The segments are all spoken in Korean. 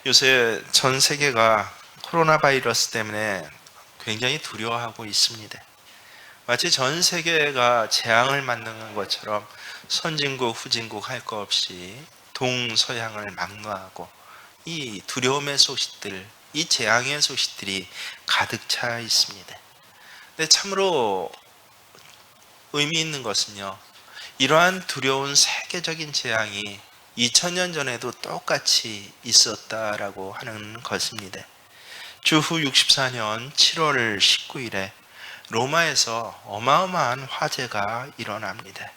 요새 전 세계가 코로나 바이러스 때문에 굉장히 두려워하고 있습니다. 마치 전 세계가 재앙을 맞는 것처럼 선진국, 후진국 할 것 없이 동서양을 막론하고 이 두려움의 소식들, 이 재앙의 소식들이 가득 차 있습니다. 근데 참으로 의미 있는 것은요, 이러한 두려운 세계적인 재앙이 2000년 전에도 똑같이 있었다라고 하는 것입니다. 주후 64년 7월 19일에 로마에서 어마어마한 화재가 일어납니다.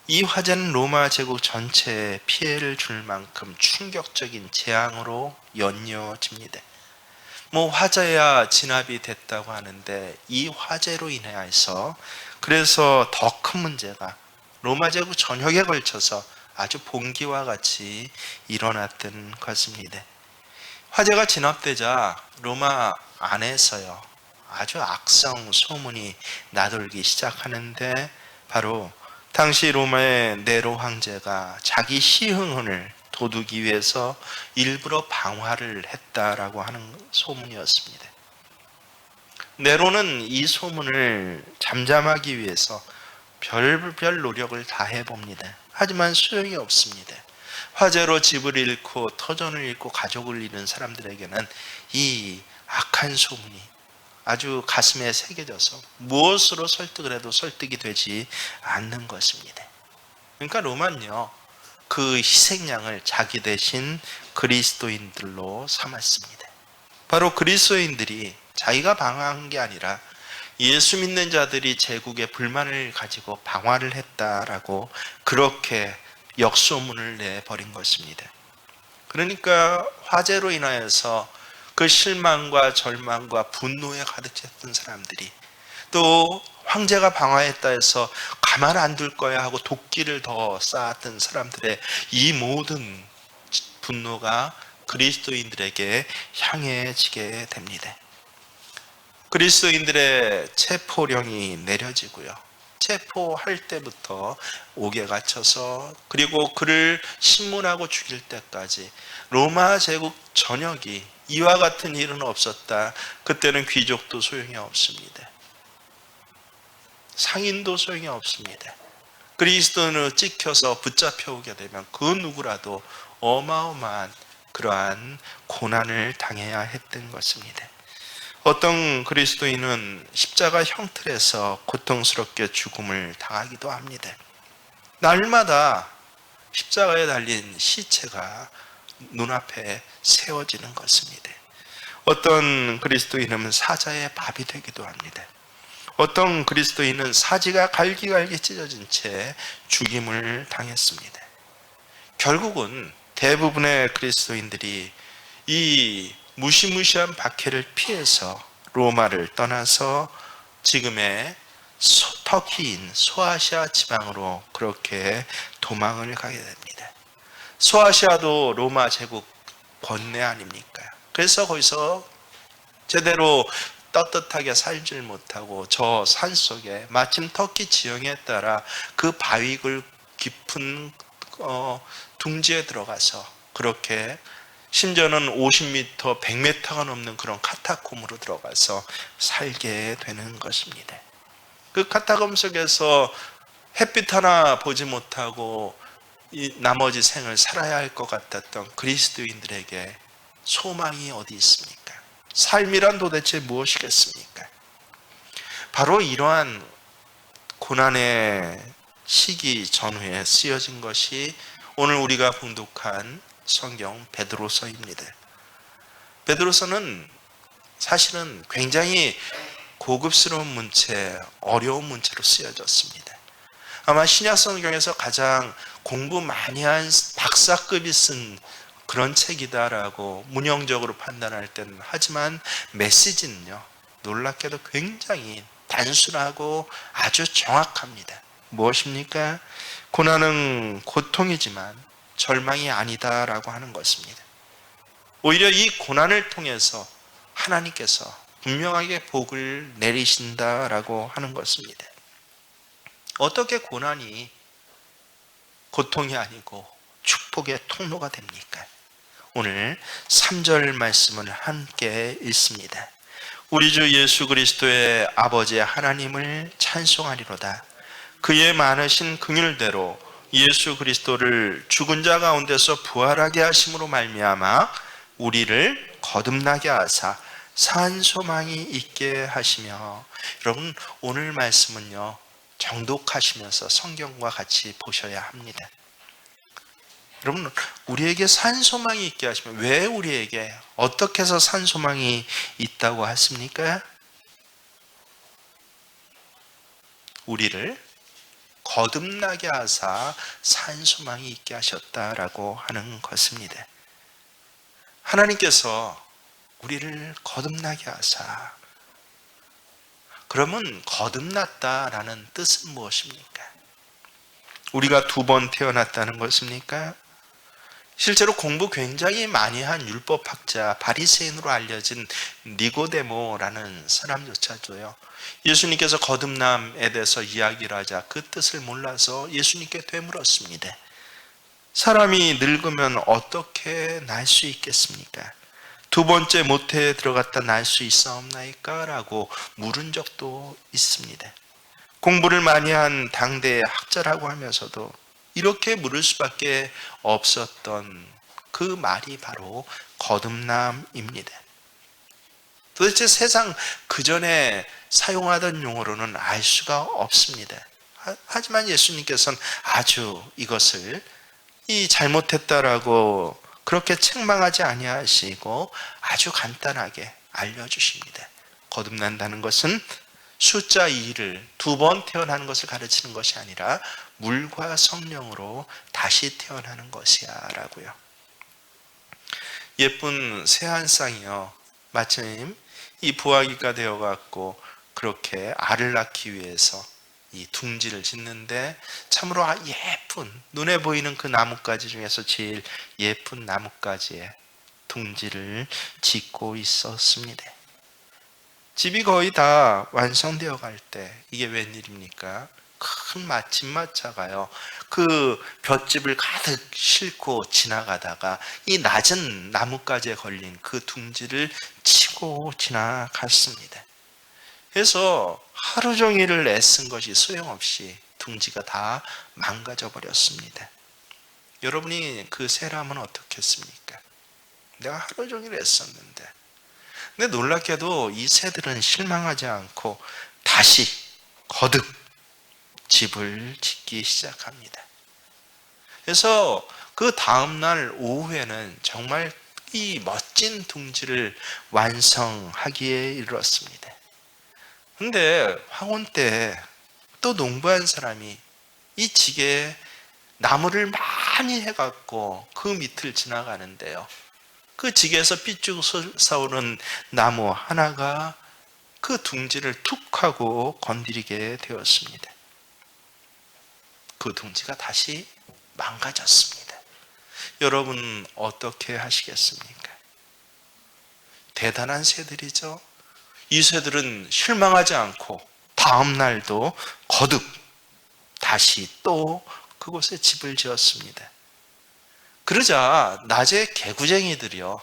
이 화재는 로마 제국 전체에 피해를 줄 만큼 충격적인 재앙으로 연이어집니다. 화재야 진압이 됐다고 하는데 이 화재로 인해서 그래서 더 큰 문제가 로마 제국 전역에 걸쳐서 아주 봉기와 같이 일어났던 것입니다. 화재가 진압되자 로마 안에서요, 아주 악성 소문이 나돌기 시작하는데 바로 당시 로마의 네로 황제가 자기 시흥을 돋우기 위해서 일부러 방화를 했다라고 하는 소문이었습니다. 네로는 이 소문을 잠잠하기 위해서 별별 노력을 다 해봅니다. 하지만 소용이 없습니다. 화재로 집을 잃고 터전을 잃고 가족을 잃은 사람들에게는 이 악한 소문이 아주 가슴에 새겨져서 무엇으로 설득을 해도 설득이 되지 않는 것입니다. 그러니까 로마는요, 그 희생양을 자기 대신 그리스도인들로 삼았습니다. 바로 그리스도인들이 자기가 방황한 게 아니라 예수 믿는 자들이 제국에 불만을 가지고 방화를 했다라고 그렇게 역소문을 내버린 것입니다. 그러니까 화재로 인하여서 그 실망과 절망과 분노에 가득 찼던 사람들이 또 황제가 방화했다 해서 가만 안 둘 거야 하고 도끼를 더 쌓았던 사람들의 이 모든 분노가 그리스도인들에게 향해지게 됩니다. 그리스도인들의 체포령이 내려지고요. 체포할 때부터 옥에 갇혀서 그리고 그를 신문하고 죽일 때까지 로마 제국 전역이 이와 같은 일은 없었다. 그때는 귀족도 소용이 없습니다. 상인도 소용이 없습니다. 그리스도인으로 찍혀서 붙잡혀 오게 되면 그 누구라도 어마어마한 그러한 고난을 당해야 했던 것입니다. 어떤 그리스도인은 십자가 형틀에서 고통스럽게 죽음을 당하기도 합니다. 날마다 십자가에 달린 시체가 눈앞에 세워지는 것입니다. 어떤 그리스도인은 사자의 밥이 되기도 합니다. 어떤 그리스도인은 사지가 갈기갈기 찢어진 채 죽임을 당했습니다. 결국은 대부분의 그리스도인들이 이 무시무시한 박해를 피해서 로마를 떠나서 지금의 터키인 소아시아 지방으로 그렇게 도망을 가게 됩니다. 소아시아도 로마 제국 번뇌 아닙니까? 그래서 거기서 제대로 떳떳하게 살질 못하고 저 산속에 마침 터키 지형에 따라 그 바위굴 깊은 둥지에 들어가서 그렇게 심지어는 50m, 100m가 넘는 그런 카타콤으로 들어가서 살게 되는 것입니다. 그 카타콤 속에서 햇빛 하나 보지 못하고 이 나머지 생을 살아야 할 것 같았던 그리스도인들에게 소망이 어디 있습니까? 삶이란 도대체 무엇이겠습니까? 바로 이러한 고난의 시기 전후에 쓰여진 것이 오늘 우리가 봉독한 성경 베드로서입니다. 베드로서는 사실은 굉장히 고급스러운 문체, 어려운 문체로 쓰여졌습니다. 아마 신약 성경에서 가장 공부 많이 한 박사급이 쓴 그런 책이다라고 문형적으로 판단할 때는, 하지만 메시지는요, 놀랍게도 굉장히 단순하고 아주 정확합니다. 무엇입니까? 고난은 고통이지만 절망이 아니다라고 하는 것입니다. 오히려 이 고난을 통해서 하나님께서 분명하게 복을 내리신다라고 하는 것입니다. 어떻게 고난이 고통이 아니고 축복의 통로가 됩니까? 오늘 3절 말씀을 함께 읽습니다. 우리 주 예수 그리스도의 아버지 하나님을 찬송하리로다. 그의 많으신 긍휼대로 예수 그리스도를 죽은 자 가운데서 부활하게 하심으로 말미암아 우리를 거듭나게 하사 산 소망이 있게 하시며. 여러분, 오늘 말씀은요, 정독하시면서 성경과 같이 보셔야 합니다. 여러분, 우리에게 산 소망이 있게 하시면, 왜 우리에게 어떻게 해서 산 소망이 있다고 하십니까? 우리를 거듭나게 하사 산 소망이 있게 하셨다라고 하는 것입니다. 하나님께서 우리를 거듭나게 하사. 그러면 거듭났다라는 뜻은 무엇입니까? 우리가 2번 태어났다는 것입니까? 실제로 공부 굉장히 많이 한 율법학자, 바리새인으로 알려진 니고데모라는 사람조차도요, 예수님께서 거듭남에 대해서 이야기를 하자 그 뜻을 몰라서 예수님께 되물었습니다. 사람이 늙으면 어떻게 날 수 있겠습니까? 2번째 모태에 들어갔다 날 수 있사옵나이까? 라고 물은 적도 있습니다. 공부를 많이 한 당대의 학자라고 하면서도 이렇게 물을 수밖에 없었던 그 말이 바로 거듭남입니다. 도대체 세상 그전에 사용하던 용어로는 알 수가 없습니다. 하지만 예수님께서는 아주 이것을 이 잘못했다라고 그렇게 책망하지 아니하시고 아주 간단하게 알려주십니다. 거듭난다는 것은 숫자 2를 2번 태어나는 것을 가르치는 것이 아니라 물과 성령으로 다시 태어나는 것이야 라고요. 예쁜 새 한 쌍이요, 마침 이 부화기가 되어갖고 그렇게 알을 낳기 위해서 이 둥지를 짓는데, 참으로 예쁜, 눈에 보이는 그 나뭇가지 중에서 제일 예쁜 나뭇가지에 둥지를 짓고 있었습니다. 집이 거의 다 완성되어 갈 때, 이게 웬일입니까? 큰 마침마차가요, 그 볏짚을 가득 싣고 지나가다가 이 낮은 나뭇가지에 걸린 그 둥지를 치고 지나갔습니다. 그래서 하루 종일을 애쓴 것이 소용없이 둥지가 다 망가져 버렸습니다. 여러분이 그 새라면 어떻겠습니까? 내가 하루 종일 애썼는데. 근데 놀랍게도 이 새들은 실망하지 않고 다시 거듭 집을 짓기 시작합니다. 그래서 그 다음날 오후에는 정말 이 멋진 둥지를 완성하기에 이르렀습니다. 근데 황혼 때 또 농부한 사람이 이 지게에 나무를 많이 해갖고 그 밑을 지나가는데요, 그 지게에서 삐쭉 솟아오른 나무 하나가 그 둥지를 툭 하고 건드리게 되었습니다. 그 둥지가 다시 망가졌습니다. 여러분 어떻게 하시겠습니까? 대단한 새들이죠. 이 새들은 실망하지 않고 다음 날도 거듭 다시 또 그곳에 집을 지었습니다. 그러자 낮에 개구쟁이들이요,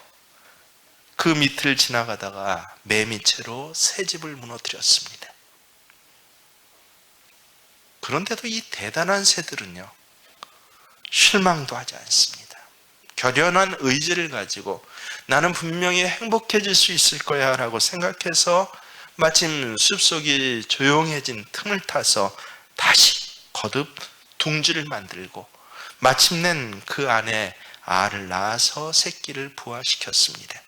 그 밑을 지나가다가 매미채로 새 집을 무너뜨렸습니다. 그런데도 이 대단한 새들은요, 실망도 하지 않습니다. 결연한 의지를 가지고 나는 분명히 행복해질 수 있을 거야 라고 생각해서 마침 숲속이 조용해진 틈을 타서 다시 거듭 둥지를 만들고 마침내 그 안에 알을 낳아서 새끼를 부화시켰습니다.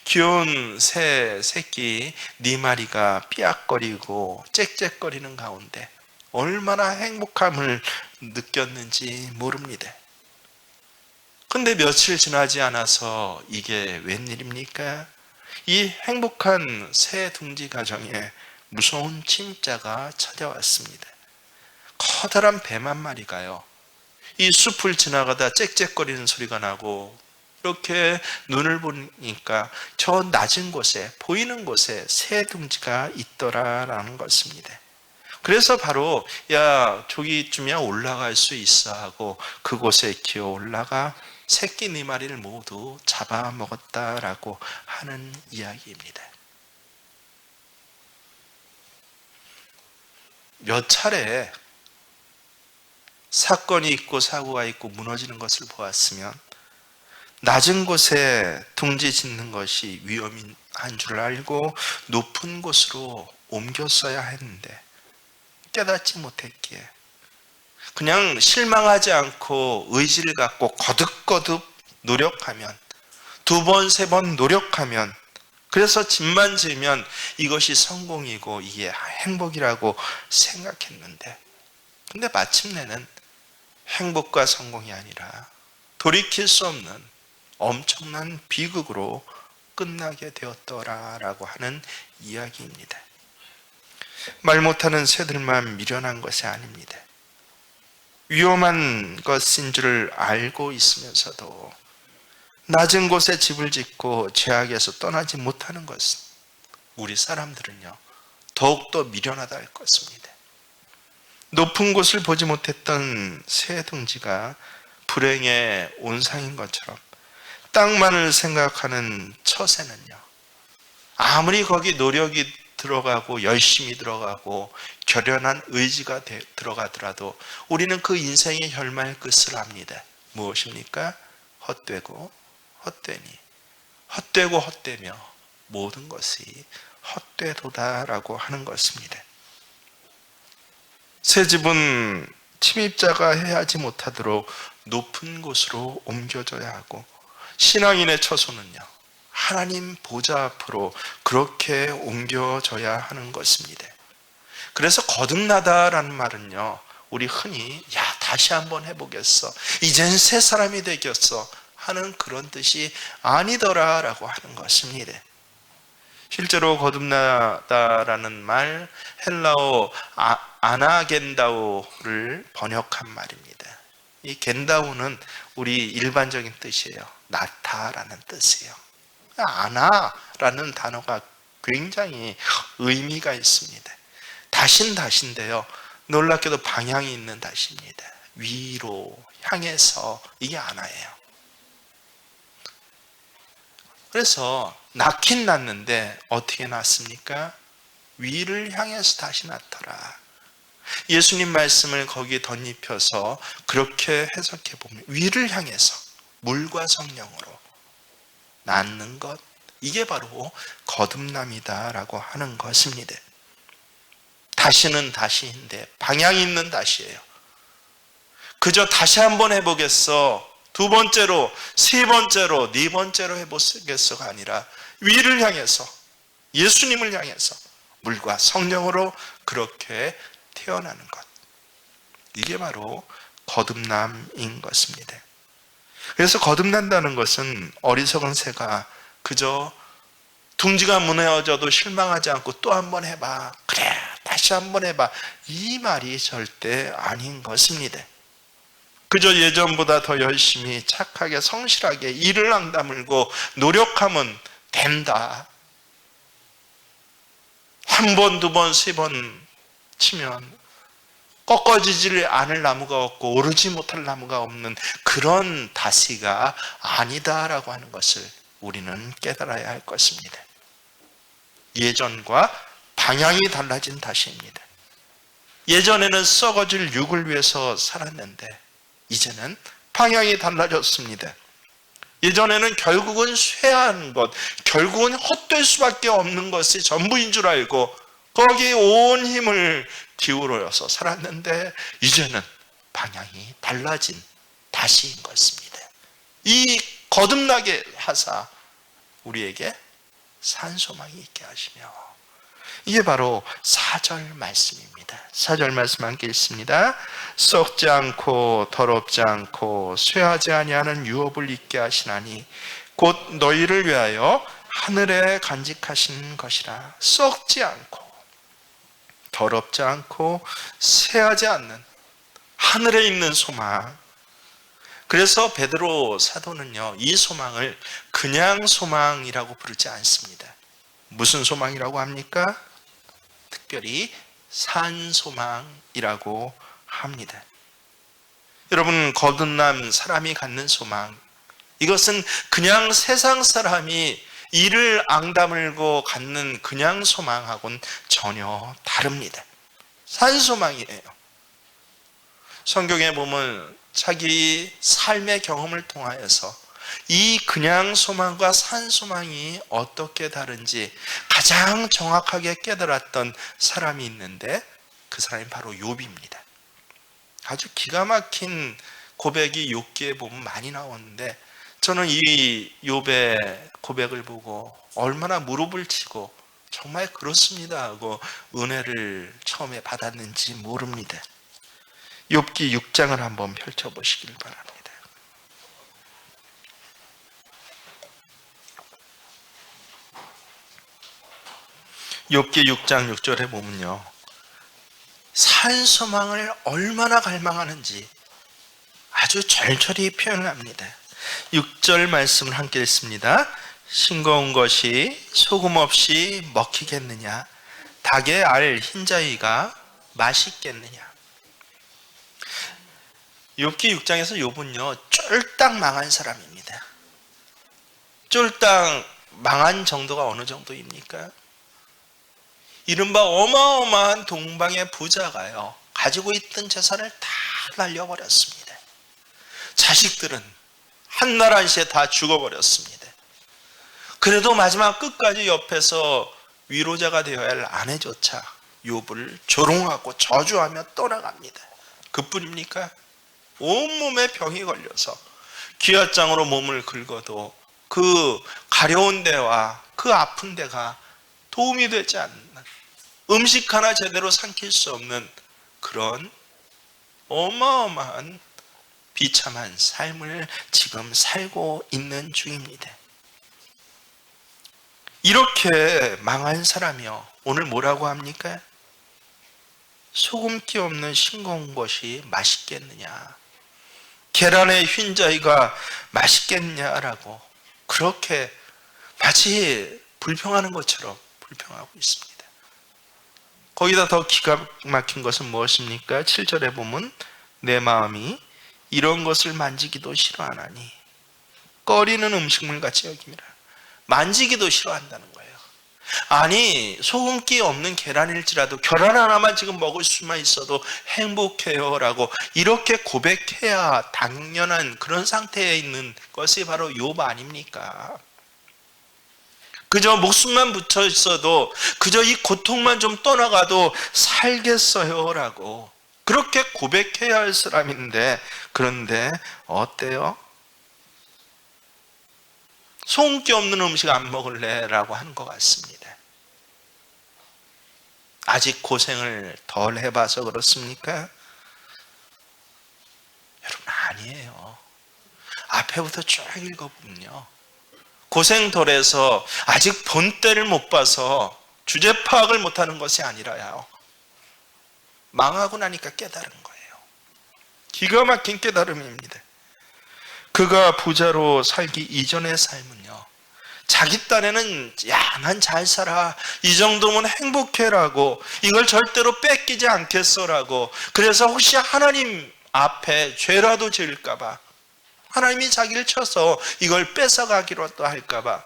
귀여운 새 새끼 4마리가 삐약거리고 짹짹거리는 가운데 얼마나 행복함을 느꼈는지 모릅니다. 근데 며칠 지나지 않아서 이게 웬일입니까? 이 행복한 새 둥지 가정에 무서운 침자가 찾아왔습니다. 커다란 뱀 한 마리가요, 이 숲을 지나가다 짹짹거리는 소리가 나고 이렇게 눈을 보니까 저 낮은 곳에, 보이는 곳에 새 둥지가 있더라라는 것입니다. 그래서 바로 야 저기쯤이야 올라갈 수 있어 하고 그곳에 기어 올라가 새끼 4마리를 모두 잡아먹었다라고 하는 이야기입니다. 몇 차례 사건이 있고 사고가 있고 무너지는 것을 보았으면 낮은 곳에 둥지 짓는 것이 위험한 줄 알고 높은 곳으로 옮겼어야 했는데 깨닫지 못했기에 그냥 실망하지 않고 의지를 갖고 거듭거듭 노력하면 2번, 3번 노력하면 그래서 집만 지으면 이것이 성공이고 이게 행복이라고 생각했는데 근데 마침내는 행복과 성공이 아니라 돌이킬 수 없는 엄청난 비극으로 끝나게 되었더라라고 하는 이야기입니다. 말 못하는 새들만 미련한 것이 아닙니다. 위험한 것인 줄 알고 있으면서도 낮은 곳에 집을 짓고 죄악에서 떠나지 못하는 것은 우리 사람들은요 더욱더 미련하다 할 것입니다. 높은 곳을 보지 못했던 새 둥지가 불행의 온상인 것처럼 땅만을 생각하는 처새는요 아무리 거기 노력이 들어가고 열심히 들어가고 결연한 의지가 들어가더라도 우리는 그 인생의 혈말 끝을 압니다. 무엇입니까? 헛되고 헛되니 헛되고 헛되며 모든 것이 헛되도다라고 하는 것입니다. 새 집은 침입자가 해하지 못하도록 높은 곳으로 옮겨져야 하고 신앙인의 처소는요 하나님 보좌 앞으로 그렇게 옮겨져야 하는 것입니다. 그래서 거듭나다라는 말은요 우리 흔히 다시 한번 해보겠어 이젠 새 사람이 되겠어 하는 그런 뜻이 아니더라라고 하는 것입니다. 실제로 거듭나다라는 말 헬라어 아나겐다오를 번역한 말입니다. 이 겐다오는 우리 일반적인 뜻이에요. 나타라는 뜻이에요. 아나라는 단어가 굉장히 의미가 있습니다. 다신데요. 놀랍게도 방향이 있는 다시입니다. 위로 향해서 이게 아나예요. 그래서 낳긴 낳는데 어떻게 낳습니까? 위를 향해서 다시 낳더라. 예수님 말씀을 거기에 덧입혀서 그렇게 해석해 보면 위를 향해서 물과 성령으로 낳는 것 이게 바로 거듭남이다라고 하는 것입니다. 다시는 다시인데 방향이 있는 다시예요. 그저 다시 한번 해보겠어 2번째로 3번째로 4번째로 해보겠어가 아니라 위를 향해서 예수님을 향해서 물과 성령으로 그렇게 태어나는 것 이게 바로 거듭남인 것입니다. 그래서 거듭난다는 것은 어리석은 새가 그저 둥지가 무너져도 실망하지 않고 또 한번 해봐 그래 다시 한번 해봐 이 말이 절대 아닌 것입니다. 그저 예전보다 더 열심히 착하게 성실하게 이를 앙다물고 노력하면 된다. 1번, 2번, 3번 치면 꺾어지지 않을 나무가 없고 오르지 못할 나무가 없는 그런 다시가 아니다라고 하는 것을 우리는 깨달아야 할 것입니다. 예전과 방향이 달라진 다시입니다. 예전에는 썩어질 육을 위해서 살았는데 이제는 방향이 달라졌습니다. 예전에는 결국은 쇠한 것, 결국은 헛될 수밖에 없는 것이 전부인 줄 알고 거기에 온 힘을 기울여서 살았는데 이제는 방향이 달라진 다시인 것입니다. 이 거듭나게 하사 우리에게 산소망이 있게 하시며 이게 바로 4절 말씀입니다. 4절 말씀 함께 읽습니다. 썩지 않고 더럽지 않고 쇠하지 아니하는 유업을 있게 하시나니 곧 너희를 위하여 하늘에 간직하신 것이라. 썩지 않고 더럽지 않고 쇠하지 않는 하늘에 있는 소망. 그래서 베드로 사도는요 이 소망을 그냥 소망이라고 부르지 않습니다. 무슨 소망이라고 합니까? 특별히 산소망이라고 합니다. 여러분 거듭난 사람이 갖는 소망 이것은 그냥 세상 사람이 이를 앙다물고 갖는 그냥 소망하고는 전혀 다릅니다. 산소망이에요. 성경에 보면 자기 삶의 경험을 통하여서 이 그냥 소망과 산소망이 어떻게 다른지 가장 정확하게 깨달았던 사람이 있는데 그 사람이 바로 욥입니다. 아주 기가 막힌 고백이 욥기에 보면 많이 나오는데 저는 이 욥의 고백을 보고 얼마나 무릎을 치고 정말 그렇습니다 하고 은혜를 처음에 받았는지 모릅니다. 욥기 6장을 한번 펼쳐보시길 바랍니다. 욥기 6장 6절에 보면요, 산소망을 얼마나 갈망하는지 아주 절절히 표현을 합니다. 6절 말씀을 함께 읽습니다. 싱거운 것이 소금 없이 먹히겠느냐, 닭의 알 흰자위가 맛있겠느냐. 욥기 6장에서 욥은요 쫄딱 망한 사람입니다. 쫄딱 망한 정도가 어느 정도입니까? 이른바 어마어마한 동방의 부자가요 가지고 있던 재산을 다 날려버렸습니다. 자식들은 한날 한시에 다 죽어버렸습니다. 그래도 마지막 끝까지 옆에서 위로자가 되어야 할 아내조차 욥을 조롱하고 저주하며 떠나갑니다. 그뿐입니까? 온몸에 병이 걸려서 기아장으로 몸을 긁어도 그 가려운 데와 그 아픈 데가 도움이 되지 않는, 음식 하나 제대로 삼킬 수 없는 그런 어마어마한 비참한 삶을 지금 살고 있는 중입니다. 이렇게 망한 사람이요 오늘 뭐라고 합니까? 소금기 없는 싱거운 것이 맛있겠느냐, 계란의 흰자위가 맛있겠냐라고 그렇게 마치 불평하는 것처럼 불평하고 있습니다. 거기다 더 기가 막힌 것은 무엇입니까? 7절에 보면 내 마음이 이런 것을 만지기도 싫어하나니 꺼리는 음식물 같이 여김이라. 만지기도 싫어한다는 거예요. 아니 소금기 없는 계란일지라도 계란 하나만 지금 먹을 수만 있어도 행복해요 라고 이렇게 고백해야 당연한 그런 상태에 있는 것이 바로 욥 아닙니까? 그저 목숨만 붙어 있어도 그저 이 고통만 좀 떠나가도 살겠어요 라고 그렇게 고백해야 할 사람인데, 그런데 어때요? 소금기 없는 음식 안 먹을래 라고 하는 것 같습니다. 아직 고생을 덜 해봐서 그렇습니까? 여러분 아니에요. 앞에부터 쭉 읽어보면요 고생 덜해서 아직 본때를 못 봐서 주제 파악을 못하는 것이 아니라요 망하고 나니까 깨달은 거예요. 기가 막힌 깨달음입니다. 그가 부자로 살기 이전의 삶은요 자기 딴에는 야, 난 잘 살아, 이 정도면 행복해라고, 이걸 절대로 뺏기지 않겠어라고, 그래서 혹시 하나님 앞에 죄라도 지을까봐, 하나님이 자기를 쳐서 이걸 뺏어가기로 또 할까봐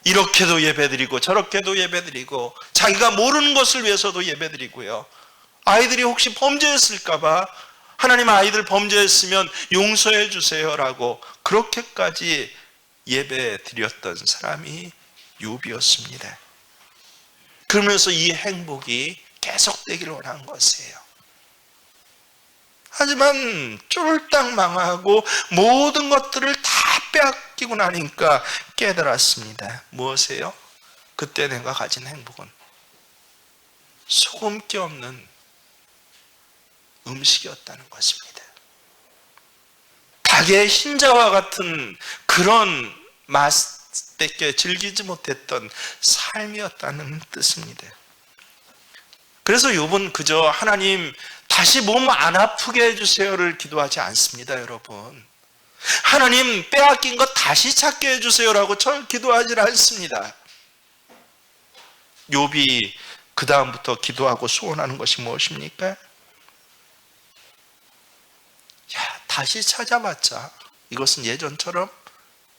이렇게도 예배드리고 저렇게도 예배드리고, 자기가 모르는 것을 위해서도 예배드리고요, 아이들이 혹시 범죄했을까봐 하나님 아이들 범죄했으면 용서해 주세요라고 그렇게까지 예배 드렸던 사람이 욥이었습니다. 그러면서 이 행복이 계속되기를 원한 것이에요. 하지만 쫄딱 망하고 모든 것들을 다 빼앗기고 나니까 깨달았습니다. 무엇이에요? 그때 내가 가진 행복은 소금기 없는 음식이었다는 것입니다. 닭의 흰자와 같은 그런 맛밖에 즐기지 못했던 삶이었다는 뜻입니다. 그래서 욥은 그저 하나님 다시 몸 안 아프게 해주세요를 기도하지 않습니다. 여러분, 하나님 빼앗긴 것 다시 찾게 해주세요라고 기도하지 않습니다. 욥이 그 다음부터 기도하고 소원하는 것이 무엇입니까? 야, 다시 찾아봤자 이것은 예전처럼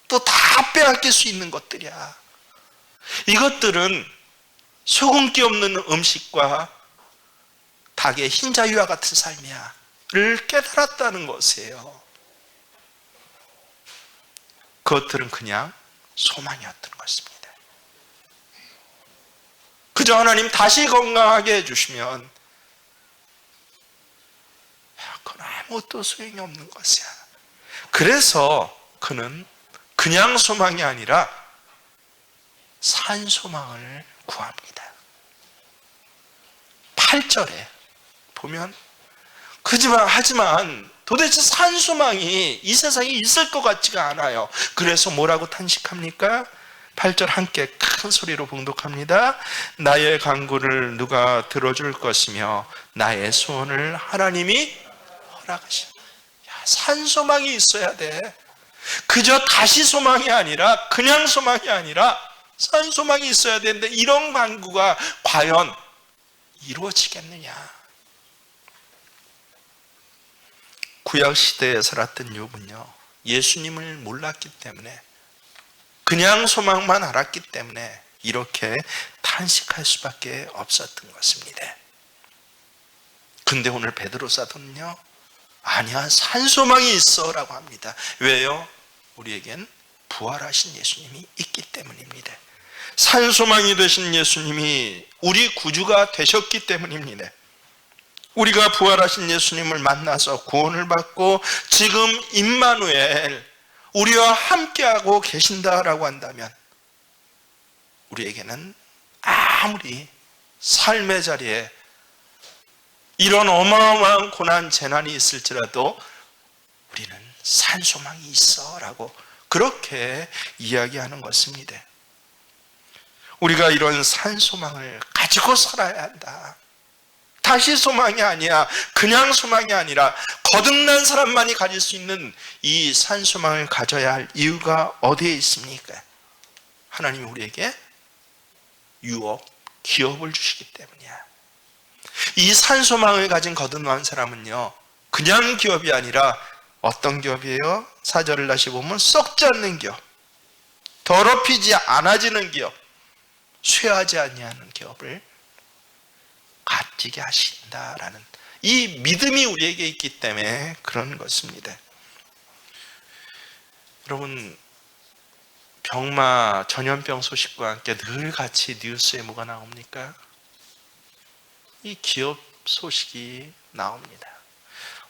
또 다 빼앗길 수 있는 것들이야. 이것들은 소금기 없는 음식과 닭의 흰자위와 같은 삶이야 를 깨달았다는 것이에요. 그것들은 그냥 소망이었던 것입니다. 그저 하나님 다시 건강하게 해주시면 그건 아무것도 소용이 없는 것이야. 그래서 그는 그냥 소망이 아니라 산 소망을 구합니다. 8절에 보면 하지만 도대체 산 소망이 이 세상에 있을 것 같지가 않아요. 그래서 뭐라고 탄식합니까? 8절 함께 큰 소리로 봉독합니다. 나의 간구를 누가 들어줄 것이며 나의 소원을 하나님이 허락하시오. 산 소망이 있어야 돼. 그저 다시 소망이 아니라 그냥 소망이 아니라 산 소망이 있어야 되는데 이런 간구가 과연 이루어지겠느냐? 구약시대에 살았던 욥은요, 예수님을 몰랐기 때문에 그냥 소망만 알았기 때문에 이렇게 탄식할 수밖에 없었던 것입니다. 근데 오늘 베드로 사도는요, 아니야, 산소망이 있어 라고 합니다. 왜요? 우리에겐 부활하신 예수님이 있기 때문입니다. 산소망이 되신 예수님이 우리 구주가 되셨기 때문입니다. 우리가 부활하신 예수님을 만나서 구원을 받고 지금 임마누엘, 우리와 함께하고 계신다라고 한다면 우리에게는 아무리 삶의 자리에 이런 어마어마한 고난 재난이 있을지라도 우리는 산소망이 있어 라고 그렇게 이야기하는 것입니다. 우리가 이런 산소망을 가지고 살아야 한다. 다시 소망이 아니야, 그냥 소망이 아니라 거듭난 사람만이 가질 수 있는 이 산소망을 가져야 할 이유가 어디에 있습니까? 하나님이 우리에게 유업, 기업을 주시기 때문이야. 이 산소망을 가진 거듭난 사람은요, 그냥 기업이 아니라 어떤 기업이에요? 4절을 다시 보면 썩지 않는 기업, 더럽히지 않아지는 기업, 쇠하지 아니하는 기업을 가지게 하신다라는 이 믿음이 우리에게 있기 때문에 그런 것입니다. 여러분, 병마 전염병 소식과 함께 늘 같이 뉴스에 뭐가 나옵니까? 이 기업 소식이 나옵니다.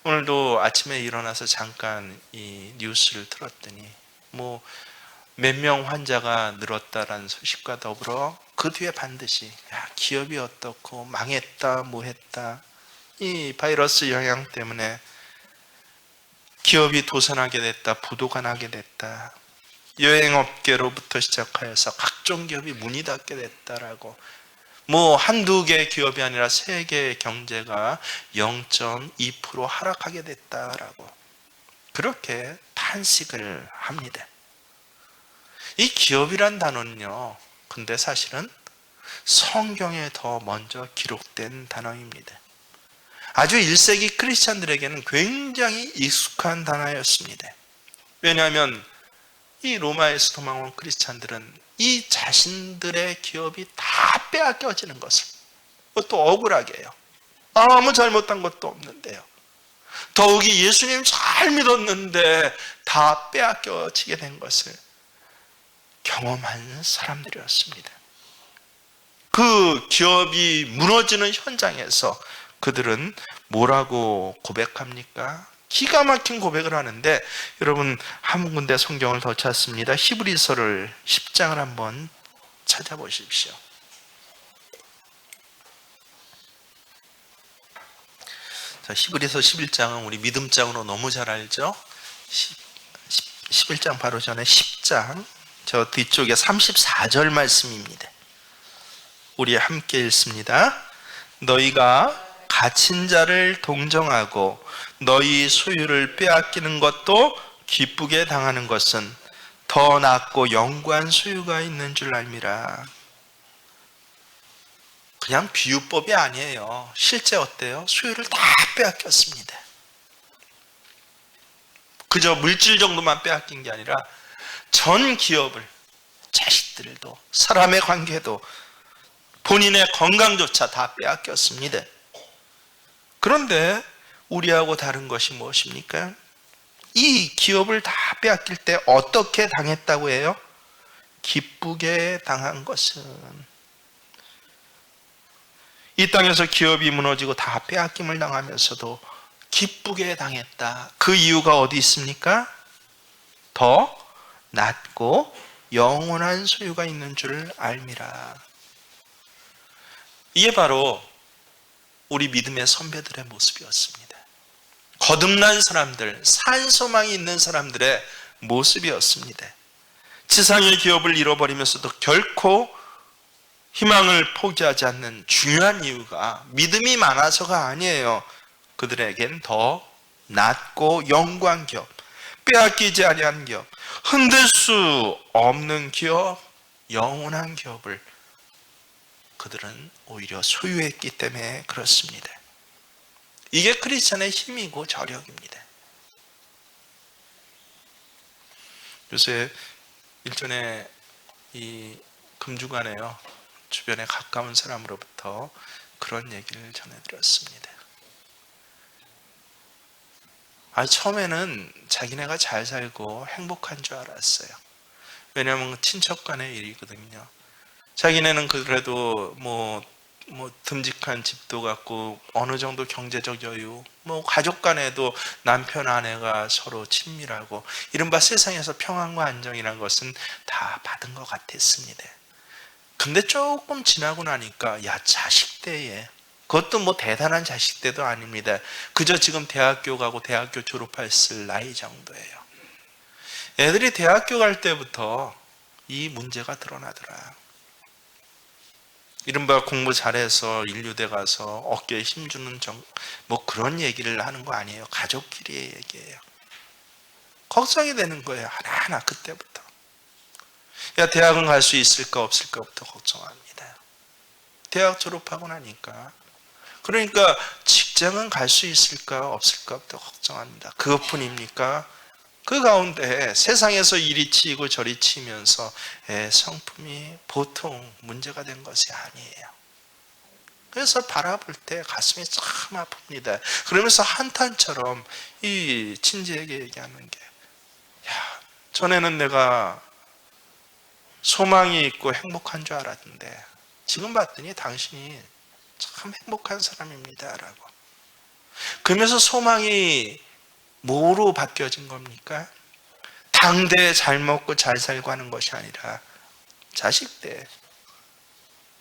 오늘도 아침에 일어나서 잠깐 이 뉴스를 들었더니 뭐 몇 명 환자가 늘었다라는 소식과 더불어 그 뒤에 반드시 기업이 어떻고 망했다 뭐 했다, 이 바이러스 영향 때문에 기업이 도산하게 됐다, 부도가 나게 됐다, 여행업계로부터 시작하여서 각종 기업이 문이 닫게 됐다라고, 뭐 한두 개의 기업이 아니라 세 개의 경제가 0.2% 하락하게 됐다라고 그렇게 탄식을 합니다. 이 기업이란 단어는요, 근데 사실은 성경에 더 먼저 기록된 단어입니다. 아주 1세기 크리스찬들에게는 굉장히 익숙한 단어였습니다. 왜냐하면 이 로마에서 도망온 크리스찬들은 이 자신들의 기업이 다 빼앗겨지는 것을, 그것도 억울하게 해요. 아무 잘못한 것도 없는데요. 더욱이 예수님 잘 믿었는데 다 빼앗겨지게 된 것을 경험한 사람들이었습니다. 그 기업이 무너지는 현장에서 그들은 뭐라고 고백합니까? 기가 막힌 고백을 하는데, 여러분 한 군데 성경을 더 찾습니다. 히브리서를 10장을 한번 찾아보십시오. 자, 히브리서 11장은 우리 믿음장으로 너무 잘 알죠? 11장 바로 전에 10장 저 뒤쪽에 34절 말씀입니다. 우리 함께 읽습니다. 너희가 갇힌 자를 동정하고 너희 소유를 빼앗기는 것도 기쁘게 당하는 것은 더 낫고 영구한 소유가 있는 줄 알미라. 그냥 비유법이 아니에요. 실제 어때요? 소유를 다 빼앗겼습니다. 그저 물질 정도만 빼앗긴 게 아니라 전 기업을, 자식들도, 사람의 관계도, 본인의 건강조차 다 빼앗겼습니다. 그런데 우리하고 다른 것이 무엇입니까? 이 기업을 다 빼앗길 때 어떻게 당했다고 해요? 기쁘게 당한 것은, 이 땅에서 기업이 무너지고 다 빼앗김을 당하면서도 기쁘게 당했다. 그 이유가 어디 있습니까? 더 낮고 영원한 소유가 있는 줄 알미라. 이게 바로 우리 믿음의 선배들의 모습이었습니다. 거듭난 사람들, 산소망이 있는 사람들의 모습이었습니다. 지상의 기업을 잃어버리면서도 결코 희망을 포기하지 않는 중요한 이유가 믿음이 많아서가 아니에요. 그들에겐 더 낮고 영광 기업, 빼앗기지 아니한 기업, 흔들 수 없는 기업, 영원한 기업을 그들은 오히려 소유했기 때문에 그렇습니다. 이게 크리스천의 힘이고 저력입니다. 요새 일전에 이 금주간에요, 주변에 가까운 사람으로부터 그런 얘기를 전해드렸습니다. 처음에는 자기네가 잘 살고 행복한 줄 알았어요. 왜냐하면 친척 간의 일이거든요. 자기네는 그래도 뭐 듬직한 집도 갖고 어느 정도 경제적 여유, 가족 간에도 남편 아내가 서로 친밀하고 이른바 세상에서 평안과 안정이라는 것은 다 받은 것 같았습니다. 근데 조금 지나고 나니까 자식 때에, 그것도 대단한 자식 때도 아닙니다. 그저 지금 대학교 가고 대학교 졸업했을 나이 정도예요. 애들이 대학교 갈 때부터 이 문제가 드러나더라. 이른바 공부 잘해서 인류대 가서 어깨에 힘주는 그런 얘기를 하는 거 아니에요. 가족끼리의 얘기예요. 걱정이 되는 거예요. 하나하나 그때부터. 대학은 갈 수 있을까 없을까부터 걱정합니다. 대학 졸업하고 나니까. 그러니까 직장은 갈 수 있을까 없을까부터 걱정합니다. 그것뿐입니까? 그 가운데 세상에서 이리 치이고 저리 치면서 성품이 보통 문제가 된 것이 아니에요. 그래서 바라볼 때 가슴이 참 아픕니다. 그러면서 한탄처럼 이 친지에게 얘기하는 게, 전에는 내가 소망이 있고 행복한 줄 알았는데 지금 봤더니 당신이 참 행복한 사람입니다 라고. 그러면서 소망이 뭐로 바뀌어진 겁니까? 당대 잘 먹고 잘 살고 하는 것이 아니라 자식 때,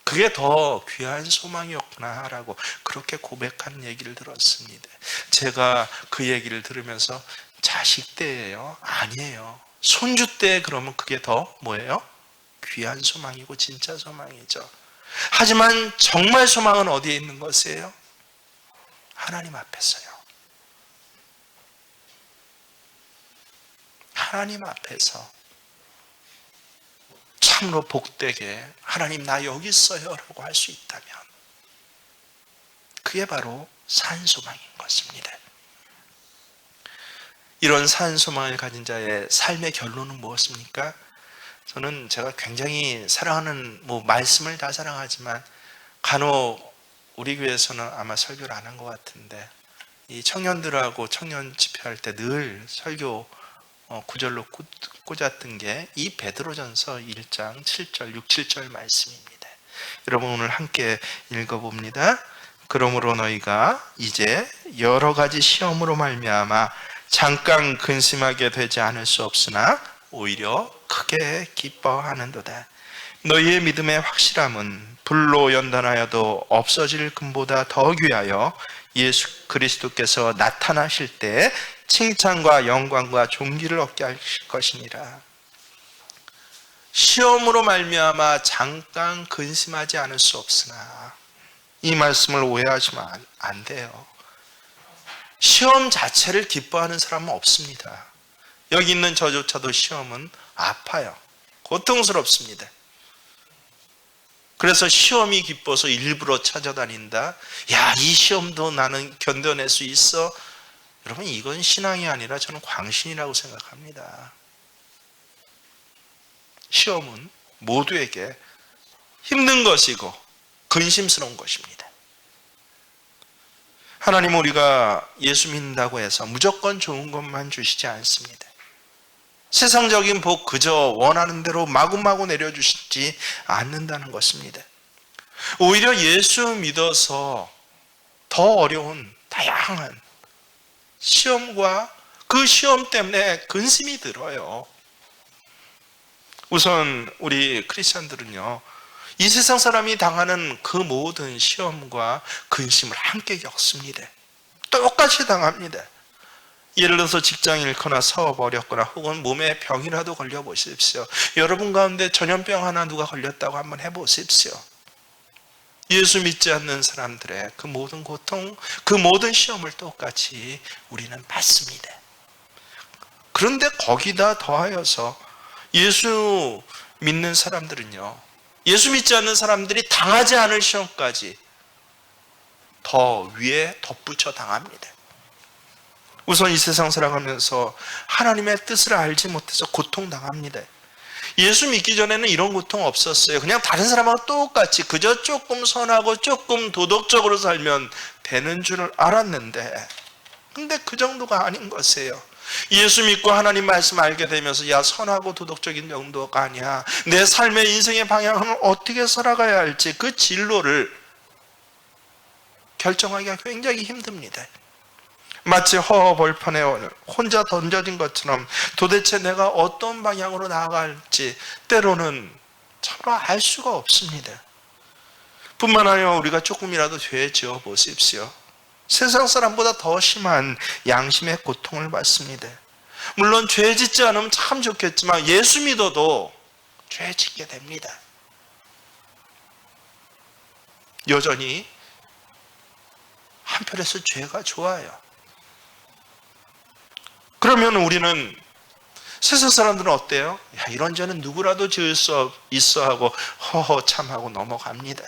그게 더 귀한 소망이었구나 라고 그렇게 고백하는 얘기를 들었습니다. 제가 그 얘기를 들으면서 자식 때예요? 아니에요. 손주 때. 그러면 그게 더 뭐예요? 귀한 소망이고 진짜 소망이죠. 하지만 정말 소망은 어디에 있는 것이에요? 하나님 앞에서요. 하나님 앞에서 참으로 복되게 하나님 나 여기 있어요 라고 할 수 있다면 그게 바로 산소망인 것입니다. 이런 산소망을 가진 자의 삶의 결론은 무엇입니까? 저는 제가 굉장히 사랑하는, 말씀을 다 사랑하지만 간혹 우리 교회에서는 아마 설교를 안 한 것 같은데, 이 청년들하고 청년 집회할 때 늘 설교 구절로 꽂았던 게 이 베드로전서 1장 7절, 6, 7절 말씀입니다. 여러분 오늘 함께 읽어봅니다. 그러므로 너희가 이제 여러 가지 시험으로 말미암아 잠깐 근심하게 되지 않을 수 없으나 오히려 크게 기뻐하는도다. 너희의 믿음의 확실함은 불로 연단하여도 없어질 금보다 더 귀하여 예수 그리스도께서 나타나실 때 칭찬과 영광과 존귀를 얻게 하실 것이니라. 시험으로 말미암아 잠깐 근심하지 않을 수 없으나, 이 말씀을 오해하시면 안 돼요. 시험 자체를 기뻐하는 사람은 없습니다. 여기 있는 저조차도 시험은 아파요. 고통스럽습니다. 그래서 시험이 기뻐서 일부러 찾아다닌다. 이 시험도 나는 견뎌낼 수 있어. 여러분 이건 신앙이 아니라 저는 광신이라고 생각합니다. 시험은 모두에게 힘든 것이고 근심스러운 것입니다. 하나님은 우리가 예수 믿는다고 해서 무조건 좋은 것만 주시지 않습니다. 세상적인 복 그저 원하는 대로 마구마구 내려주시지 않는다는 것입니다. 오히려 예수 믿어서 더 어려운 다양한 시험과 그 시험 때문에 근심이 들어요. 우선 우리 크리스천들은요, 이 세상 사람이 당하는 그 모든 시험과 근심을 함께 겪습니다. 똑같이 당합니다. 예를 들어서 직장 잃거나 사업 어렵거나 혹은 몸에 병이라도 걸려 보십시오. 여러분 가운데 전염병 하나 누가 걸렸다고 한번 해보십시오. 예수 믿지 않는 사람들의 그 모든 고통, 그 모든 시험을 똑같이 우리는 받습니다. 그런데 거기다 더하여서 예수 믿는 사람들은요, 예수 믿지 않는 사람들이 당하지 않을 시험까지 더 위에 덧붙여 당합니다. 우선 이 세상 살아가면서 하나님의 뜻을 알지 못해서 고통당합니다. 예수 믿기 전에는 이런 고통 없었어요. 그냥 다른 사람하고 똑같이 그저 조금 선하고 조금 도덕적으로 살면 되는 줄 알았는데, 근데 그 정도가 아닌 것이에요. 예수 믿고 하나님 말씀 알게 되면서 야, 선하고 도덕적인 정도가 아니야. 내 삶의 인생의 방향을 어떻게 살아가야 할지 그 진로를 결정하기가 굉장히 힘듭니다. 마치 허허벌판에 혼자 던져진 것처럼 도대체 내가 어떤 방향으로 나아갈지 때로는 서로 알 수가 없습니다. 뿐만 아니라 우리가 조금이라도 죄 지어 보십시오. 세상 사람보다 더 심한 양심의 고통을 받습니다. 물론 죄 짓지 않으면 참 좋겠지만 예수 믿어도 죄 짓게 됩니다. 여전히 한편에서 죄가 좋아요. 그러면 우리는 세상 사람들은 어때요? 야, 이런 죄는 누구라도 지을 수 있어 하고 허허 참하고 넘어갑니다.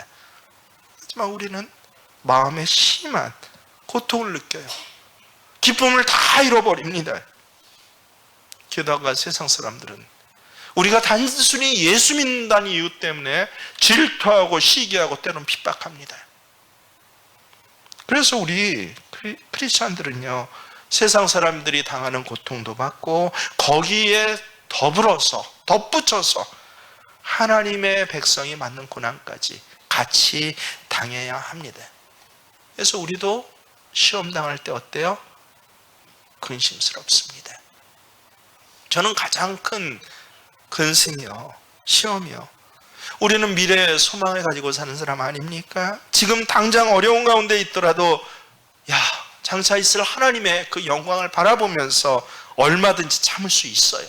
하지만 우리는 마음에 심한 고통을 느껴요. 기쁨을 다 잃어버립니다. 게다가 세상 사람들은 우리가 단순히 예수 믿는다는 이유 때문에 질투하고 시기하고 때로는 핍박합니다. 그래서 우리 크리스천들은요, 세상 사람들이 당하는 고통도 받고 거기에 더불어서 덧붙여서 하나님의 백성이 받는 고난까지 같이 당해야 합니다. 그래서 우리도 시험 당할 때 어때요? 근심스럽습니다. 저는 가장 큰 근심이요, 시험이요, 우리는 미래의 소망을 가지고 사는 사람 아닙니까? 지금 당장 어려운 가운데 있더라도 야, 장차 있을 하나님의 그 영광을 바라보면서 얼마든지 참을 수 있어요.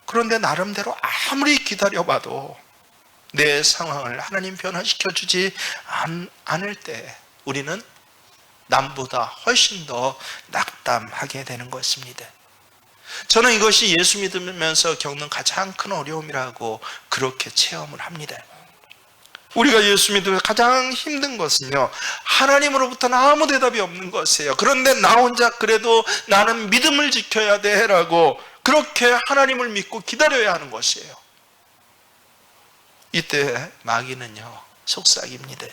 그런데 나름대로 아무리 기다려봐도 내 상황을 하나님 변화시켜 주지 않을 때 우리는 남보다 훨씬 더 낙담하게 되는 것입니다. 저는 이것이 예수 믿으면서 겪는 가장 큰 어려움이라고 그렇게 체험을 합니다. 우리가 예수 믿으면서 가장 힘든 것은요, 하나님으로부터는 아무 대답이 없는 것이에요. 그런데 나 혼자 그래도 나는 믿음을 지켜야 돼 라고 그렇게 하나님을 믿고 기다려야 하는 것이에요. 이때 마귀는요, 속삭입니다.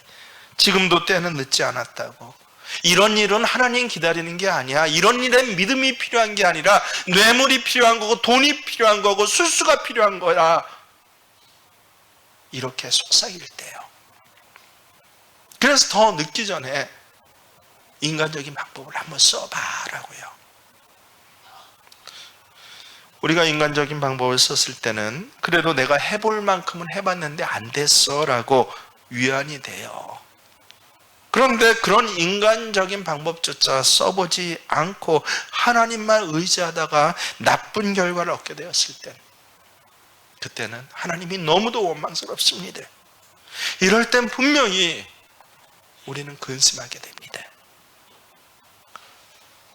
지금도 때는 늦지 않았다고. 이런 일은 하나님 기다리는 게 아니야. 이런 일엔 믿음이 필요한 게 아니라 뇌물이 필요한 거고 돈이 필요한 거고 술수가 필요한 거야. 이렇게 속삭일 때요. 그래서 더 늦기 전에 인간적인 방법을 한번 써봐라고요. 우리가 인간적인 방법을 썼을 때는 그래도 내가 해볼 만큼은 해봤는데 안 됐어라고 위안이 돼요. 그런데 그런 인간적인 방법조차 써보지 않고 하나님만 의지하다가 나쁜 결과를 얻게 되었을 때, 그때는 하나님이 너무도 원망스럽습니다. 이럴 땐 분명히 우리는 근심하게 됩니다.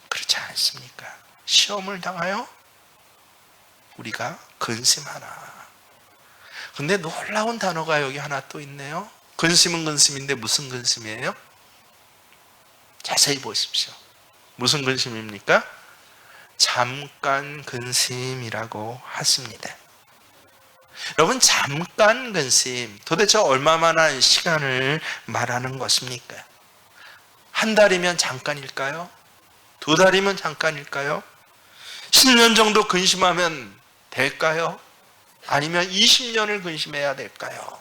그렇지 않습니까? 시험을 당하여 우리가 근심하나. 근데 놀라운 단어가 여기 하나 또 있네요. 근심은 근심인데 무슨 근심이에요? 자세히 보십시오. 무슨 근심입니까? 잠깐 근심이라고 하십니다. 여러분, 잠깐 근심, 도대체 얼마만한 시간을 말하는 것입니까? 한 달이면 잠깐일까요? 두 달이면 잠깐일까요? 10년 정도 근심하면 될까요? 아니면 20년을 근심해야 될까요?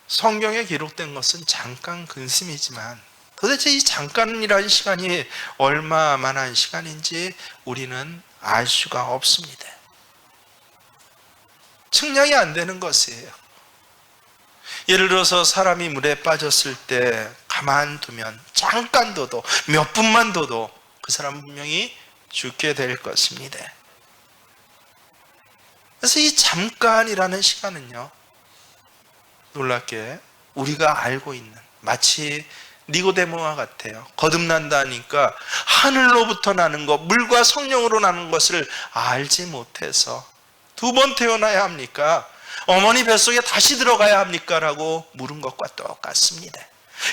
성경에 기록된 것은 잠깐 근심이지만 도대체 이 잠깐이라는 시간이 얼마만한 시간인지 우리는 알 수가 없습니다. 측량이 안 되는 것이에요. 예를 들어서 사람이 물에 빠졌을 때 가만두면 잠깐 둬도 몇 분만 둬도 그 사람 분명히 죽게 될 것입니다. 그래서 이 잠깐이라는 시간은요, 놀랍게 우리가 알고 있는, 마치 니고데모와 같아요. 거듭난다니까 하늘로부터 나는 것, 물과 성령으로 나는 것을 알지 못해서 두 번 태어나야 합니까? 어머니 뱃속에 다시 들어가야 합니까? 라고 물은 것과 똑같습니다.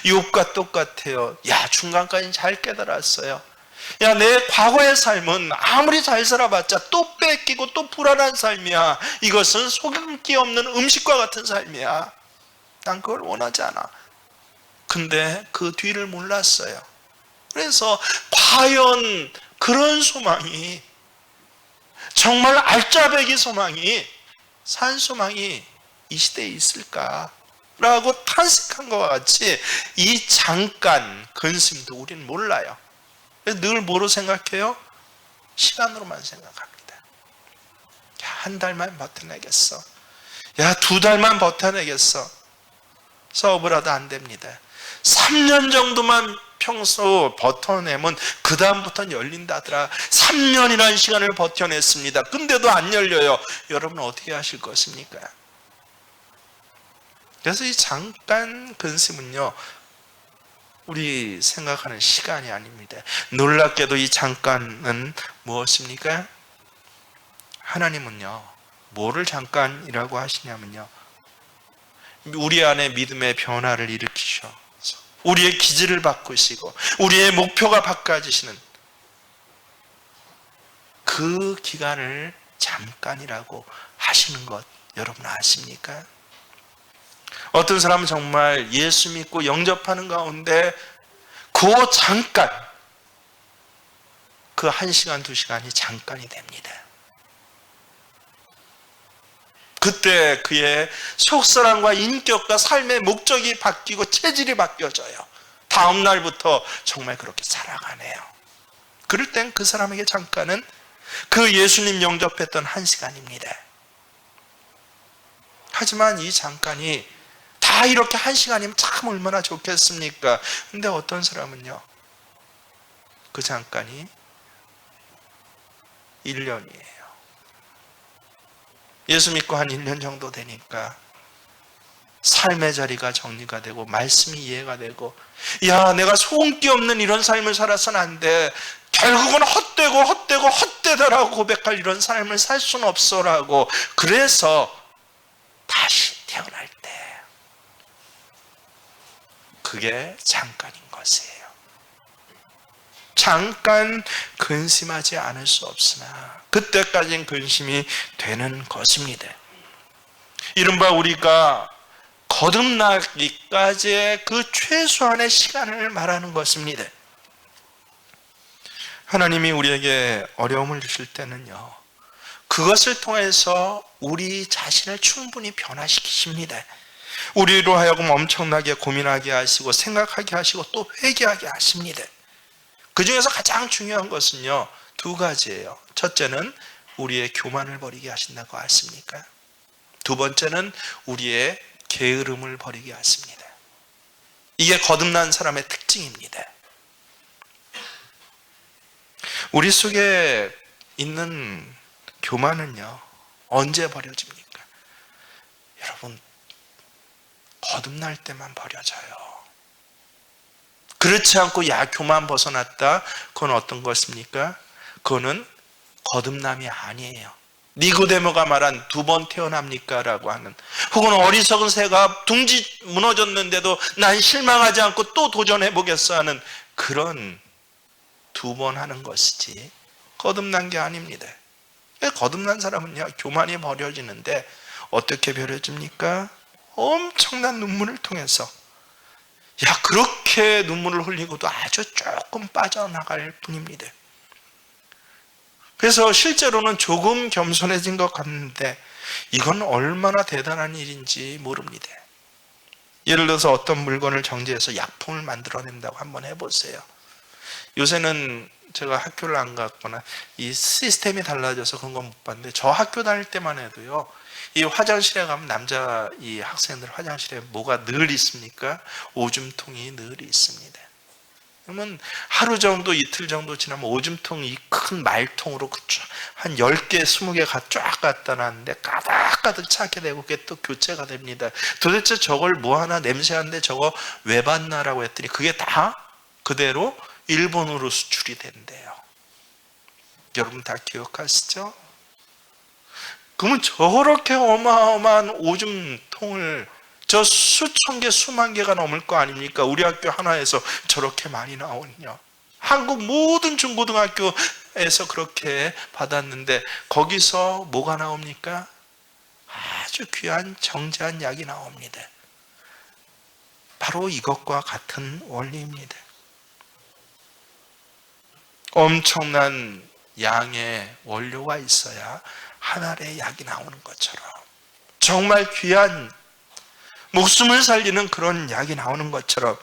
욥과 똑같아요. 야, 중간까지는 잘 깨달았어요. 야, 내 과거의 삶은 아무리 잘 살아봤자 또 뺏기고 또 불안한 삶이야. 이것은 속임기 없는 음식과 같은 삶이야. 난 그걸 원하지 않아. 근데 그 뒤를 몰랐어요. 그래서 과연 그런 소망이, 정말 알짜배기 소망이, 산 소망이 이 시대에 있을까라고 탄식한 것과 같이 이 잠깐 근심도 우리는 몰라요. 늘 뭐로 생각해요? 시간으로만 생각합니다. 야, 한 달만 버텨내겠어. 야, 두 달만 버텨내겠어. 사업을 하다 안 됩니다. 3년 정도만 평소 버텨내면 그 다음부터는 열린다더라. 3년이라는 시간을 버텨냈습니다. 근데도 안 열려요. 여러분 어떻게 하실 것입니까? 그래서 이 잠깐 근심은요, 우리 생각하는 시간이 아닙니다. 놀랍게도 이 잠깐은 무엇입니까? 하나님은요, 뭐를 잠깐이라고 하시냐면요, 우리 안에 믿음의 변화를 일으키셔 우리의 기질을 바꾸시고 우리의 목표가 바꿔지시는 그 기간을 잠깐이라고 하시는 것 여러분 아십니까? 어떤 사람은 정말 예수 믿고 영접하는 가운데 그 잠깐, 그 1시간, 2시간이 잠깐이 됩니다. 그때 그의 속사람과 인격과 삶의 목적이 바뀌고 체질이 바뀌어져요. 다음 날부터 정말 그렇게 살아가네요. 그럴 땐 그 사람에게 잠깐은 그 예수님 영접했던 1시간입니다. 하지만 이 잠깐이 다 이렇게 1시간이면 참 얼마나 좋겠습니까? 근데 어떤 사람은요, 그 잠깐이 1년이에요. 예수 믿고 한 1년 정도 되니까 삶의 자리가 정리가 되고 말씀이 이해가 되고, 야, 내가 소원기 없는 이런 삶을 살아서는 안 돼. 결국은 헛되더라고 고백할 이런 삶을 살 수는 없어라고. 그래서 다시 태어날 때 그게 잠깐인 것이에요. 잠깐 근심하지 않을 수 없으나 그때까지는 근심이 되는 것입니다. 이른바 우리가 거듭나기까지의 그 최소한의 시간을 말하는 것입니다. 하나님이 우리에게 어려움을 주실 때는요, 그것을 통해서 우리 자신을 충분히 변화시키십니다. 우리로 하여금 엄청나게 고민하게 하시고 생각하게 하시고 또 회개하게 하십니다. 그 중에서 가장 중요한 것은요, 두 가지예요. 첫째는 우리의 교만을 버리게 하신다고 하십니까? 두 번째는 우리의 게으름을 버리게 하십니다. 이게 거듭난 사람의 특징입니다. 우리 속에 있는 교만은요, 언제 버려집니까? 여러분, 거듭날 때만 버려져요. 그렇지 않고 야, 교만 벗어났다, 그건 어떤 것입니까? 그거는 거듭남이 아니에요. 니고데모가 말한 2번 태어납니까? 라고 하는, 혹은 어리석은 새가 둥지 무너졌는데도 난 실망하지 않고 또 도전해보겠어 하는 그런 2번 하는 것이지 거듭난 게 아닙니다. 거듭난 사람은요, 교만이 버려지는데 어떻게 버려집니까? 엄청난 눈물을 통해서. 그렇게 눈물을 흘리고도 아주 조금 빠져나갈 뿐입니다. 그래서 실제로는 조금 겸손해진 것 같는데 이건 얼마나 대단한 일인지 모릅니다. 예를 들어서 어떤 물건을 정지해서 약품을 만들어낸다고 한번 해보세요. 요새는 제가 학교를 안 갔거나 이 시스템이 달라져서 그런 건 못 봤는데, 저 학교 다닐 때만 해도요, 이 화장실에 가면 남자 이 학생들 화장실에 뭐가 늘 있습니까? 오줌통이 늘 있습니다. 그러면 하루 정도, 이틀 정도 지나면 오줌통, 이 큰 말통으로 한 10개, 20개가 쫙 갖다 놨는데 가득가득 차게 되고 그게 또 교체가 됩니다. 도대체 저걸 뭐 하나 냄새하는데 저거 왜 봤나라고 했더니 그게 다 그대로 일본으로 수출이 된대요. 여러분 다 기억하시죠? 그러면 저렇게 어마어마한 오줌통을 저 수천 개, 수만 개가 넘을 거 아닙니까? 우리 학교 하나에서 저렇게 많이 나오냐? 한국 모든 중고등학교에서 그렇게 받았는데 거기서 뭐가 나옵니까? 아주 귀한 정제한 약이 나옵니다. 바로 이것과 같은 원리입니다. 엄청난 양의 원료가 있어야 한 알의 약이 나오는 것처럼, 정말 귀한 목숨을 살리는 그런 약이 나오는 것처럼,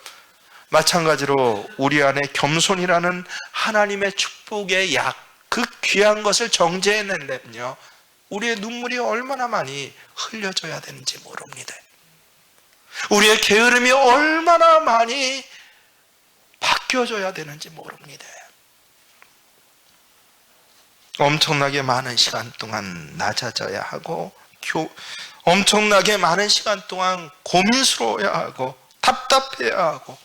마찬가지로 우리 안에 겸손이라는 하나님의 축복의 약, 그 귀한 것을 정제해내려면요, 우리의 눈물이 얼마나 많이 흘려져야 되는지 모릅니다. 우리의 게으름이 얼마나 많이 바뀌어져야 되는지 모릅니다. 엄청나게 많은 시간 동안 낮아져야 하고, 엄청나게 많은 시간 동안 고민스러워야 하고, 답답해야 하고,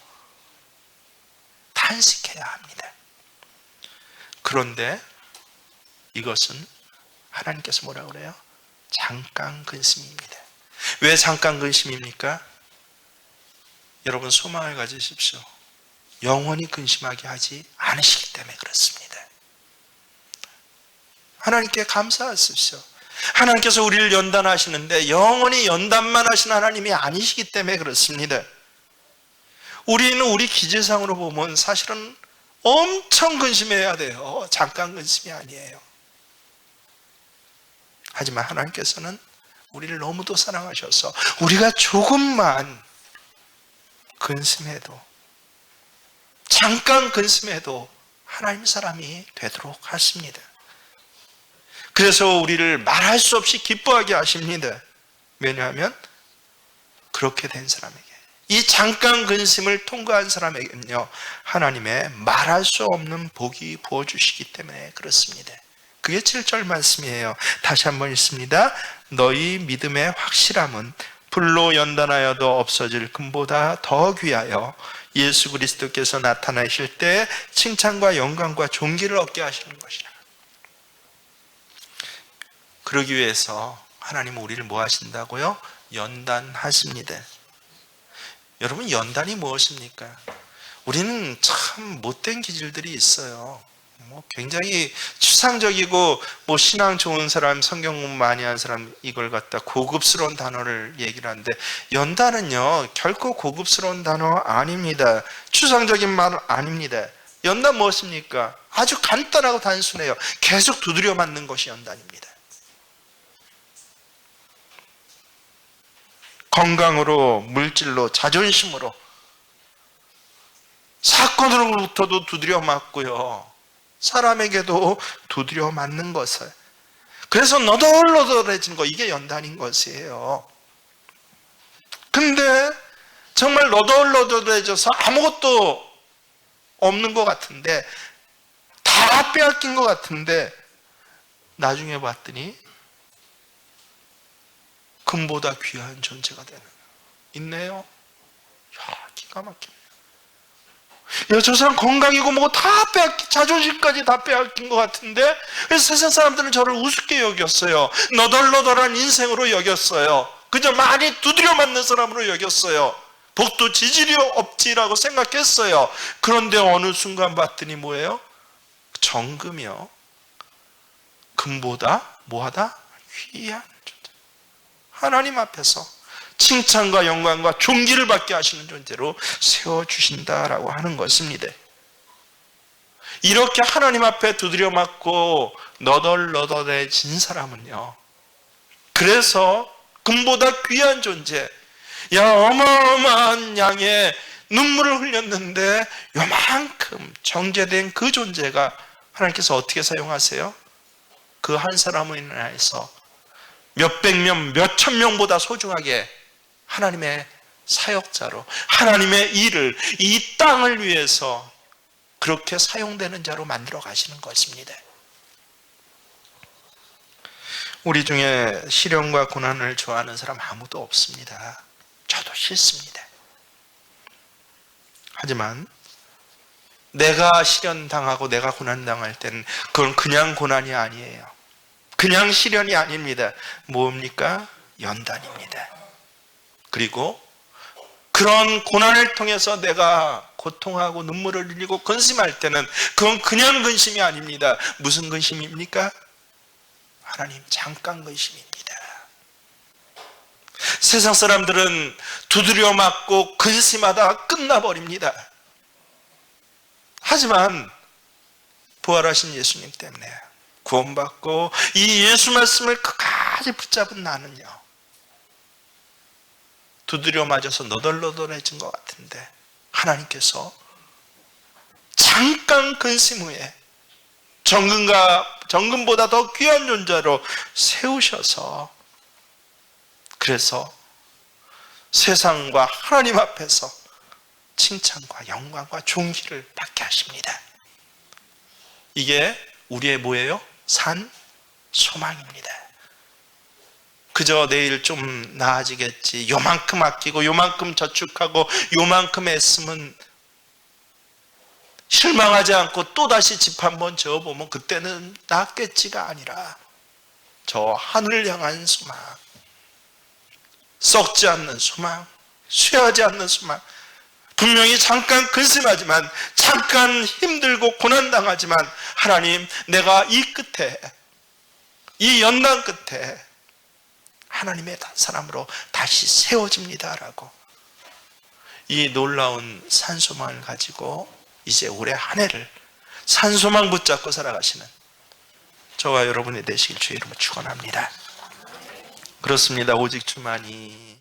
탄식해야 합니다. 그런데 이것은 하나님께서 뭐라 그래요? 잠깐 근심입니다. 왜 잠깐 근심입니까? 여러분 소망을 가지십시오. 영원히 근심하게 하지 않으시기 때문에 그렇습니다. 하나님께 감사하십시오. 하나님께서 우리를 연단하시는데 영원히 연단만 하신 하나님이 아니시기 때문에 그렇습니다. 우리는 우리 기질상으로 보면 사실은 엄청 근심해야 돼요. 잠깐 근심이 아니에요. 하지만 하나님께서는 우리를 너무도 사랑하셔서 우리가 조금만 근심해도, 잠깐 근심해도 하나님 사람이 되도록 하십니다. 그래서 우리를 말할 수 없이 기뻐하게 하십니다. 왜냐하면 그렇게 된 사람에게, 이 잠깐 근심을 통과한 사람에게는요, 하나님의 말할 수 없는 복이 부어주시기 때문에 그렇습니다. 그게 7절 말씀이에요. 다시 한번 읽습니다. 너희 믿음의 확실함은 불로 연단하여도 없어질 금보다 더 귀하여 예수 그리스도께서 나타나실 때 칭찬과 영광과 존귀를 얻게 하시는 것이라. 그러기 위해서 하나님은 우리를 뭐 하신다고요? 연단하십니다. 여러분, 연단이 무엇입니까? 우리는 참 못된 기질들이 있어요. 굉장히 추상적이고 신앙 좋은 사람, 성경 공부 많이 한 사람 이걸 갖다 고급스러운 단어를 얘기를 하는데, 연단은요 결코 고급스러운 단어 아닙니다. 추상적인 말 아닙니다. 연단 무엇입니까? 아주 간단하고 단순해요. 계속 두드려 맞는 것이 연단입니다. 건강으로, 물질로, 자존심으로, 사건으로부터도 두드려 맞고요, 사람에게도 두드려 맞는 것을, 그래서 너덜너덜해진 거, 이게 연단인 것이에요. 근데 정말 너덜너덜해져서 아무것도 없는 것 같은데, 다 빼앗긴 것 같은데, 나중에 봤더니 금보다 귀한 존재가 되는, 있네요. 기가 막힙니다. 저 사람 건강이고 뭐고 다 빼앗긴, 자존심까지 다 빼앗긴 것 같은데, 그래서 세상 사람들은 저를 우습게 여겼어요. 너덜너덜한 인생으로 여겼어요. 그저 많이 두드려 맞는 사람으로 여겼어요. 복도 지질이 없지라고 생각했어요. 그런데 어느 순간 봤더니 뭐예요? 정금이요, 금보다 뭐하다? 귀한 존재. 하나님 앞에서 칭찬과 영광과 존귀를 받게 하시는 존재로 세워주신다라고 하는 것입니다. 이렇게 하나님 앞에 두드려 맞고 너덜너덜해진 사람은요, 그래서 금보다 귀한 존재, 어마어마한 양의 눈물을 흘렸는데 요만큼 정죄된 그 존재가 하나님께서 어떻게 사용하세요? 그 한 사람을 인하여서 몇백 명, 몇천 명보다 소중하게 하나님의 사역자로, 하나님의 일을, 이 땅을 위해서 그렇게 사용되는 자로 만들어 가시는 것입니다. 우리 중에 시련과 고난을 좋아하는 사람 아무도 없습니다. 저도 싫습니다. 하지만 내가 시련당하고 내가 고난당할 때는 그건 그냥 고난이 아니에요. 그냥 시련이 아닙니다. 뭡니까? 연단입니다. 그리고 그런 고난을 통해서 내가 고통하고 눈물을 흘리고 근심할 때는 그건 그냥 근심이 아닙니다. 무슨 근심입니까? 하나님, 잠깐 근심입니다. 세상 사람들은 두드려 맞고 근심하다 끝나버립니다. 하지만 부활하신 예수님 때문에 구원받고 이 예수 말씀을 끝까지 붙잡은 나는요, 두드려 맞아서 너덜너덜해진 것 같은데 하나님께서 잠깐 근심 후에 정금보다 더 귀한 존재로 세우셔서, 그래서 세상과 하나님 앞에서 칭찬과 영광과 존귀를 받게 하십니다. 이게 우리의 뭐예요? 산 소망입니다. 그저 내일 좀 나아지겠지, 요만큼 아끼고 요만큼 저축하고 요만큼 애쓰면 실망하지 않고 또다시 집 한번 저어보면 그때는 낫겠지가 아니라 저 하늘 향한 소망, 썩지 않는 소망, 쇠하지 않는 소망, 분명히 잠깐 근심하지만, 잠깐 힘들고 고난당하지만, 하나님, 내가 이 끝에, 이 연단 끝에 하나님의 사람으로 다시 세워집니다라고, 이 놀라운 산소망을 가지고 이제 올해 한 해를 산소망 붙잡고 살아가시는 저와 여러분이 되시길 주의 이름으로 축원합니다. 그렇습니다. 오직 주만이